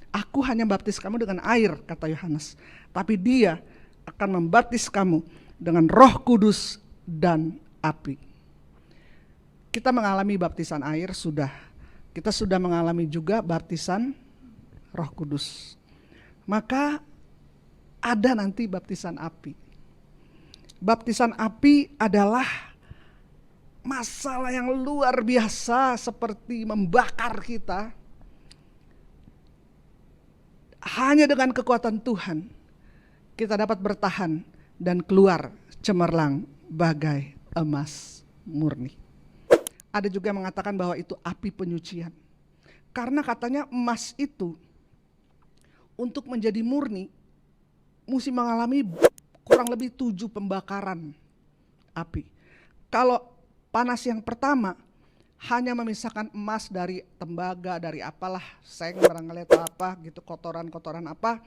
Aku hanya baptis kamu dengan air, kata Yohanes, tapi dia akan membaptis kamu dengan Roh Kudus dan api. Kita mengalami baptisan air sudah. Kita sudah mengalami juga baptisan Roh Kudus. Maka ada nanti baptisan api. Baptisan api adalah masalah yang luar biasa, seperti membakar kita. Hanya dengan kekuatan Tuhan kita dapat bertahan dan keluar cemerlang bagai emas murni. Ada juga yang mengatakan bahwa itu api penyucian. Karena katanya emas itu untuk menjadi murni mesti mengalami kurang lebih 7 pembakaran api. Kalau panas yang pertama hanya memisahkan emas dari tembaga, dari apalah, seng barangkali atau apa gitu, kotoran-kotoran apa.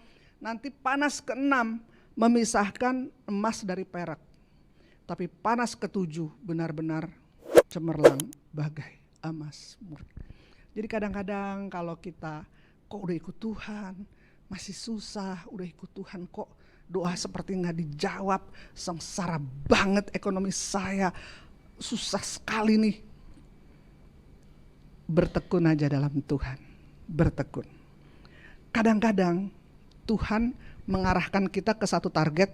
Nanti panas ke-6 memisahkan emas dari perak. Tapi panas ke-7 benar-benar cemerlang bagai emas murni. Jadi kadang-kadang kalau kita kok udah ikut Tuhan, masih susah, udah ikut Tuhan kok doa seperti nggak dijawab, sengsara banget ekonomi saya, susah sekali nih. Bertekun aja dalam Tuhan, bertekun. Kadang-kadang Tuhan mengarahkan kita ke satu target,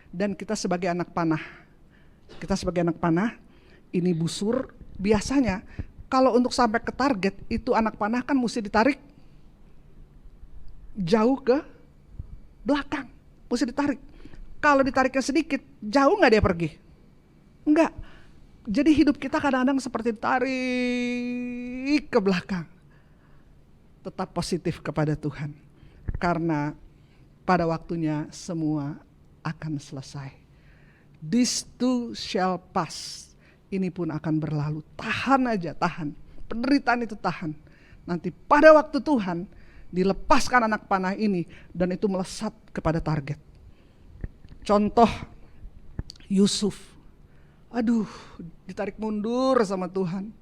dan kita sebagai anak panah, ini busur. Biasanya kalau untuk sampai ke target itu anak panah kan mesti ditarik jauh ke belakang, mesti ditarik. Kalau ditariknya sedikit, jauh nggak dia pergi? Enggak. Jadi hidup kita kadang-kadang seperti tarik ke belakang. Tetap positif kepada Tuhan. Karena pada waktunya semua akan selesai. This too shall pass. Ini pun akan berlalu. Tahan aja, tahan. Penderitaan itu tahan. Nanti pada waktu Tuhan dilepaskan anak panah ini dan itu melesat kepada target. Contoh Yusuf. Aduh, ditarik mundur sama Tuhan.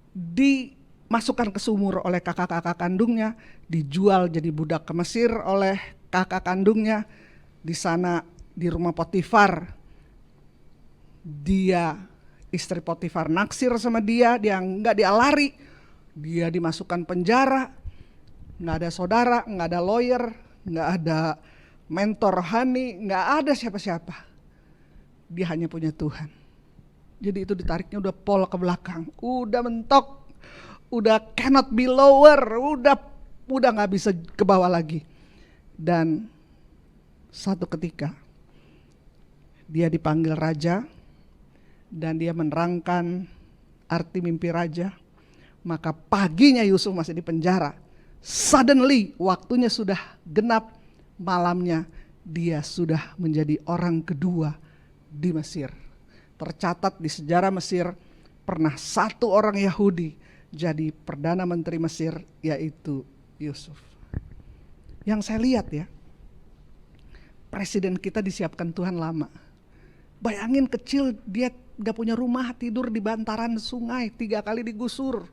Dimasukkan ke sumur oleh kakak-kakak kandungnya, dijual jadi budak ke Mesir oleh kakak kandungnya. Di sana di rumah Potifar, dia istri Potifar naksir sama dia nggak dia lari, dia dimasukkan penjara, nggak ada saudara, nggak ada lawyer, nggak ada mentor rohani, nggak ada siapa-siapa. Dia hanya punya Tuhan. Jadi itu ditariknya udah pol ke belakang, udah mentok, udah cannot be lower, udah nggak bisa ke bawah lagi. Dan satu ketika dia dipanggil raja dan dia menerangkan arti mimpi raja. Maka paginya Yusuf masih di penjara. Suddenly waktunya sudah genap, malamnya dia sudah menjadi orang kedua di Mesir. Tercatat di sejarah Mesir, pernah satu orang Yahudi jadi Perdana Menteri Mesir, yaitu Yusuf. Yang saya lihat ya, presiden kita disiapkan Tuhan lama. Bayangin kecil dia gak punya rumah, tidur di bantaran sungai, 3 kali digusur.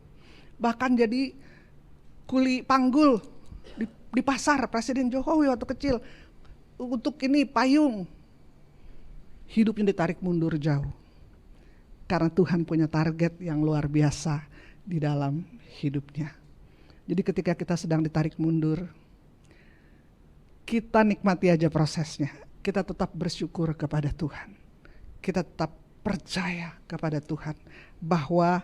Bahkan jadi kuli panggul di pasar Presiden Jokowi waktu kecil. Untuk ini payung. Hidupnya ditarik mundur jauh. Karena Tuhan punya target yang luar biasa di dalam hidupnya. Jadi ketika kita sedang ditarik mundur, kita nikmati aja prosesnya. Kita tetap bersyukur kepada Tuhan. Kita tetap percaya kepada Tuhan bahwa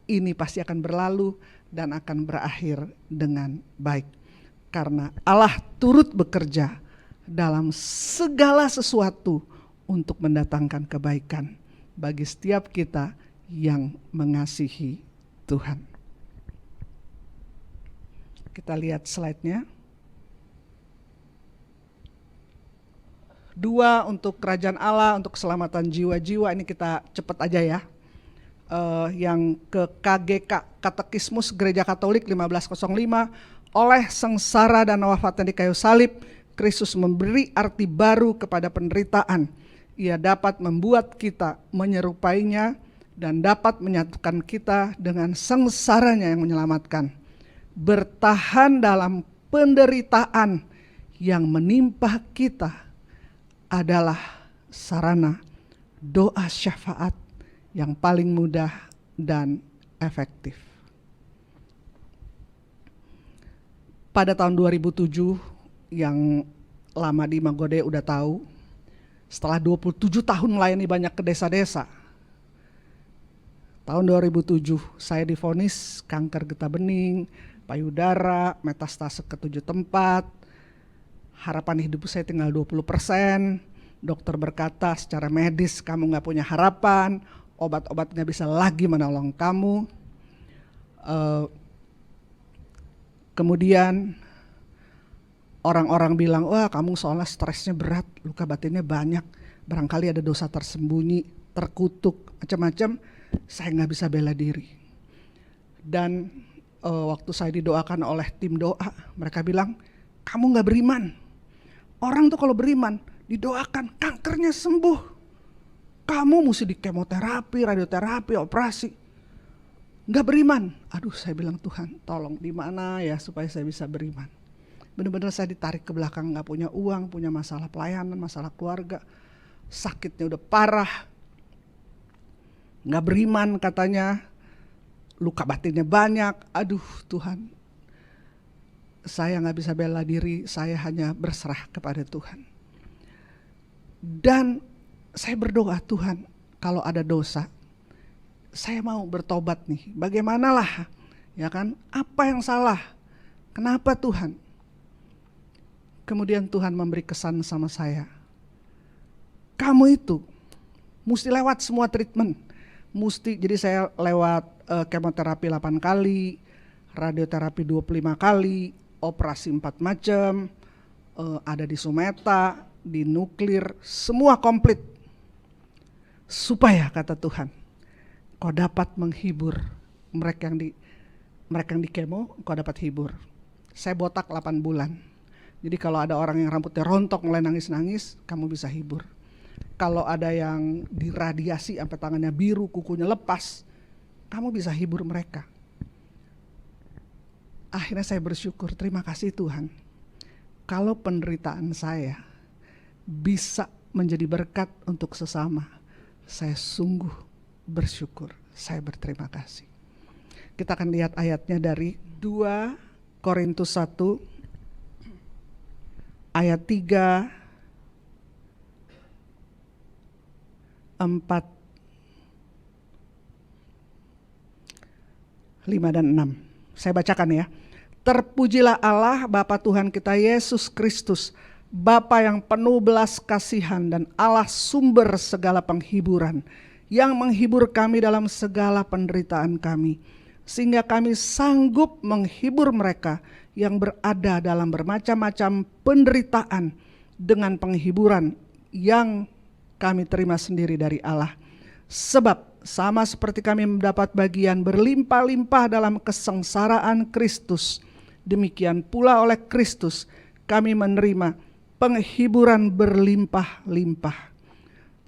ini pasti akan berlalu dan akan berakhir dengan baik. Karena Allah turut bekerja dalam segala sesuatu untuk mendatangkan kebaikan bagi setiap kita yang mengasihi Tuhan. Kita lihat slide-nya. 2 untuk kerajaan Allah, untuk keselamatan jiwa-jiwa, ini kita cepat aja ya. Yang ke KGK, Katekismus Gereja Katolik 1505, oleh sengsara dan wafatnya di kayu salib, Kristus memberi arti baru kepada penderitaan. Ia dapat membuat kita menyerupainya dan dapat menyatukan kita dengan sengsaranya yang menyelamatkan. bertahan dalam penderitaan yang menimpa kita adalah sarana doa syafaat yang paling mudah dan efektif. Pada tahun 2007, yang lama di Magode udah tahu, setelah 27 tahun melayani banyak ke desa-desa, tahun 2007 saya divonis kanker getah bening, payudara, metastase ke 7 tempat, harapan hidup saya tinggal 20%, dokter berkata secara medis kamu gak punya harapan, obat-obat gak bisa lagi menolong kamu. Kemudian orang-orang bilang, wah kamu soalnya stresnya berat, luka batinnya banyak, barangkali ada dosa tersembunyi, terkutuk, macam-macam. Saya nggak bisa bela diri. Dan waktu saya didoakan oleh tim doa, mereka bilang, kamu nggak beriman. Orang tuh kalau beriman, didoakan kankernya sembuh. Kamu mesti di kemoterapi, radioterapi, operasi. Nggak beriman. Aduh, saya bilang, Tuhan tolong di mana ya supaya saya bisa beriman. Benar-benar saya ditarik ke belakang, nggak punya uang, punya masalah pelayanan, masalah keluarga, sakitnya udah parah, nggak beriman katanya, luka batinnya banyak. Aduh Tuhan, saya nggak bisa bela diri, saya hanya berserah kepada Tuhan. Dan saya berdoa, Tuhan kalau ada dosa, saya mau bertobat nih, bagaimanalah, ya kan, apa yang salah, kenapa Tuhan? Kemudian Tuhan memberi kesan sama saya, kamu itu mesti lewat semua treatment, jadi saya lewat kemoterapi 8 kali, radioterapi 25 kali, operasi 4 macam, ada di Sumeta, di nuklir, semua komplit. Supaya kata Tuhan, kau dapat menghibur mereka yang di kemo, kau dapat hibur. Saya botak 8 bulan. Jadi kalau ada orang yang rambutnya rontok mulai nangis-nangis, kamu bisa hibur. Kalau ada yang diradiasi sampai tangannya biru, kukunya lepas, kamu bisa hibur mereka. Akhirnya saya bersyukur, terima kasih Tuhan. Kalau penderitaan saya bisa menjadi berkat untuk sesama, saya sungguh bersyukur, saya berterima kasih. Kita akan lihat ayatnya dari 2 Korintus 1 ayat 3, 4, 5 dan 6. Saya bacakan ya. Terpujilah Allah Bapa Tuhan kita Yesus Kristus, Bapa yang penuh belas kasihan dan Allah sumber segala penghiburan, yang menghibur kami dalam segala penderitaan kami, sehingga kami sanggup menghibur mereka yang berada dalam bermacam-macam penderitaan dengan penghiburan yang kami terima sendiri dari Allah. Sebab sama seperti kami mendapat bagian berlimpah-limpah dalam kesengsaraan Kristus, demikian pula oleh Kristus kami menerima penghiburan berlimpah-limpah.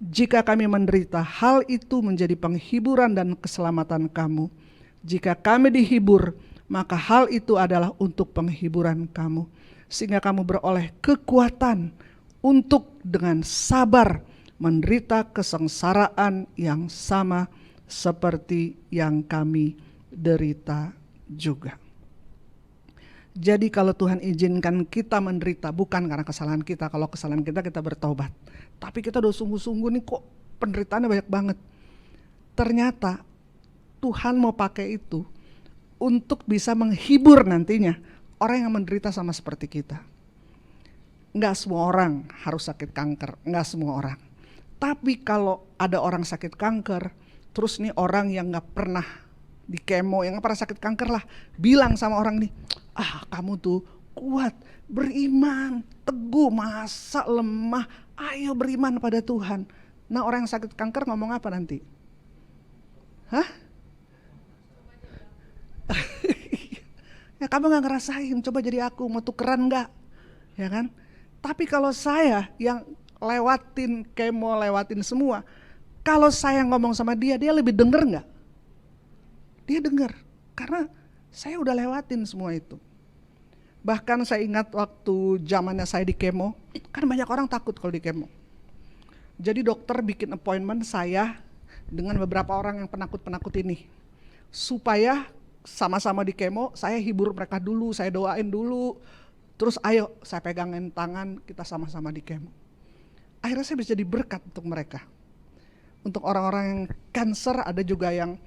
Jika kami menderita, hal itu menjadi penghiburan dan keselamatan kamu. Jika kami dihibur, maka hal itu adalah untuk penghiburan kamu, sehingga kamu beroleh kekuatan untuk dengan sabar menderita kesengsaraan yang sama seperti yang kami derita juga. Jadi kalau Tuhan izinkan kita menderita, bukan karena kesalahan kita. Kalau kesalahan kita, kita bertobat. Tapi kita udah sungguh-sungguh nih, kok penderitaannya banyak banget. Ternyata Tuhan mau pakai itu untuk bisa menghibur nantinya orang yang menderita sama seperti kita. Enggak semua orang harus sakit kanker, enggak semua orang. Tapi kalau ada orang sakit kanker, terus nih orang yang gak pernah di kemo, yang gak pernah sakit kanker lah, bilang sama orang nih, kamu tuh kuat, beriman, teguh, masa lemah, ayo beriman pada Tuhan. Nah orang yang sakit kanker ngomong apa nanti? Ya kamu gak ngerasain, coba jadi aku, mau tukeran gak? Ya kan? Tapi kalau saya yang lewatin kemo, lewatin semua, kalau saya ngomong sama dia, dia lebih denger gak? Dia denger, karena Saya udah lewatin semua itu. Bahkan saya ingat waktu zamannya saya di kemo, kan banyak orang takut kalau di kemo. Jadi dokter bikin appointment saya dengan beberapa orang yang penakut-penakut ini. Supaya sama-sama di kemo, saya hibur mereka dulu, saya doain dulu. Terus ayo saya pegangin tangan, kita sama-sama di kemo. Akhirnya saya bisa jadi berkat untuk mereka. Untuk orang-orang yang cancer ada juga yang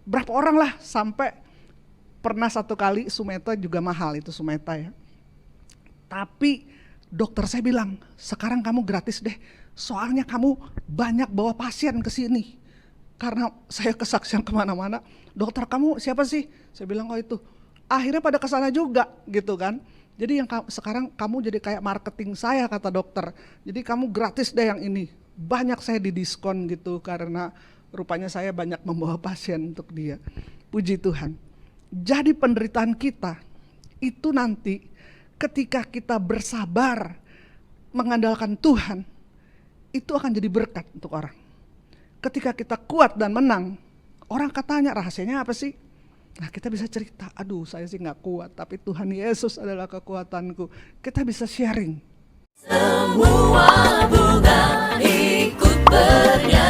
berapa orang lah, sampai pernah satu kali Sumeta juga mahal itu Sumeta ya. Tapi dokter saya bilang, sekarang kamu gratis deh, soalnya kamu banyak bawa pasien ke sini. Karena saya kesaksian kemana-mana, dokter kamu siapa sih? Saya bilang, oh itu. Akhirnya pada kesana juga gitu kan. Jadi yang sekarang kamu jadi kayak marketing saya, kata dokter. Jadi kamu gratis deh yang ini. Banyak saya didiskon gitu karena rupanya saya banyak membawa pasien untuk dia. Puji Tuhan. Jadi penderitaan kita itu nanti ketika kita bersabar mengandalkan Tuhan, itu akan jadi berkat untuk orang. Ketika kita kuat dan menang, orang katanya rahasianya apa sih? Nah kita bisa cerita, aduh saya sih gak kuat, tapi Tuhan Yesus adalah kekuatanku. Kita bisa sharing. Semua bunga ikut bernyanyi.